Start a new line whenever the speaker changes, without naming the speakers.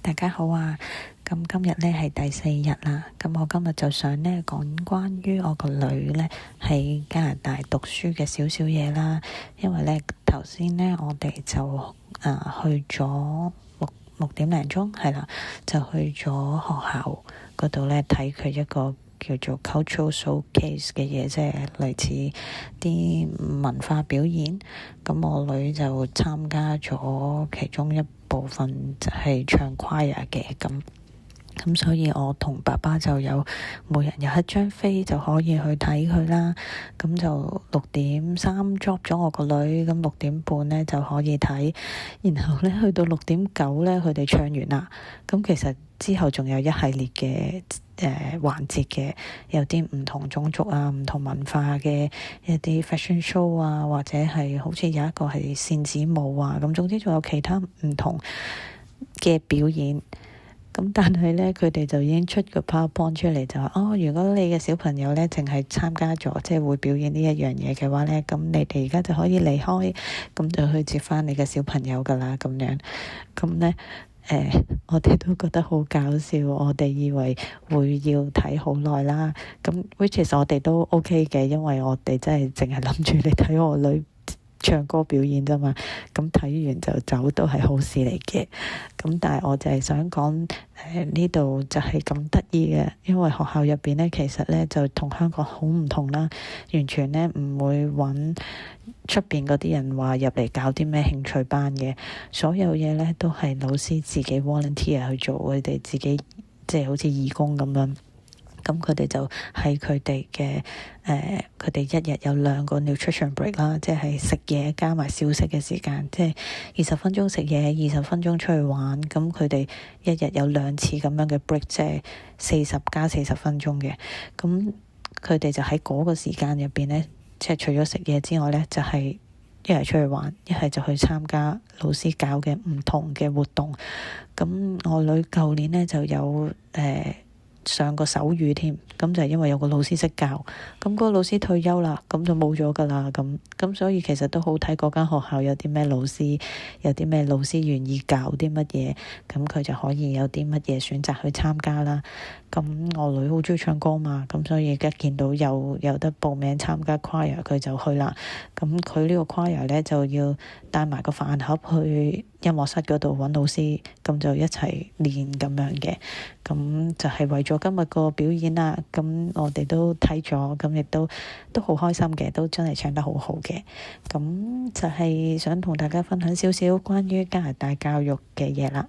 大家好啊！咁今日呢係第4日啦。咁我今日就想呢講關於我個女呢喺加拿大讀書嘅少少嘢啦。因為呢頭先呢我哋就去咗六點零鐘係啦，就去咗學校嗰度呢睇佢一個叫做 cultural showcase 嘅嘢，即係類似啲文化表演。咁我女就參加咗其中一部分，就係唱 choir 嘅。咁所以我同爸爸就有每人有一張飛就可以去睇佢啦。咁就6:3 drop 咗我個女，咁6點半呢就可以睇。然後呢去到6點9呢，佢哋唱完啦。咁其實之後仲有一系列嘅環節嘅，有啲唔同種族啊、唔同文化嘅一啲 fashion show 啊，或者係好似有一個係扇子舞啊，咁總之仲有其他唔同嘅表演。咁但係呢，佢哋就已經出個 PowerPoint 出嚟，就話如果你嘅小朋友呢淨係參加咗，即係會表演呢一樣嘢嘅話呢，咁你哋而家就可以離開，咁就去接返你嘅小朋友噶啦，咁樣。咁呢，我哋都覺得好搞笑，我哋以為會要睇好耐啦。咁 which is 我哋都 OK 嘅，因為我哋真係淨係諗住你睇我女唱歌表演啫嘛，咁睇完就走都係好事嚟嘅。咁但係我就係想講呢度就係咁得意嘅，因為學校入邊呢，其實呢就同香港好唔同啦，完全呢唔會揾出邊嗰啲人話入嚟搞啲咩興趣班嘅，所有嘢呢都係老師自己 volunteer 去做，佢哋自己即係好似義工咁樣。咁佢哋就喺佢哋嘅佢哋一日有2個 nutrition break 啦，即係食嘢加埋小息嘅時間，即係20分鐘食嘢，20分鐘出去玩。咁佢哋一日有2次咁樣嘅 break，即係40加40分鐘嘅。咁佢哋就喺嗰個時間入邊呢，即係除咗食嘢之外呢，就係一係出去玩，一係就去參加老師搞嘅唔同嘅活動。咁我女舊年呢就有上個手語添，咁就係因為有個老師識教，咁嗰個老師退休啦，咁就冇咗㗎啦。咁所以其實都好睇嗰間學校有啲咩老師，有啲咩老師願意教啲乜嘢，咁佢就可以有啲乜嘢選擇去參加啦。咁我女好鍾意唱歌嘛，咁所以而家見到有得報名參加 choir， 佢就去啦。咁佢呢個 choir 呢，就要帶埋個飯盒去音樂室嗰度揾老師，咁就一齊練咁樣嘅。咁就係為咗今日個表演啦。咁我哋都睇咗，咁亦都好開心嘅，都真係唱得好好嘅。咁就係想同大家分享少少關於加拿大教育嘅嘢啦。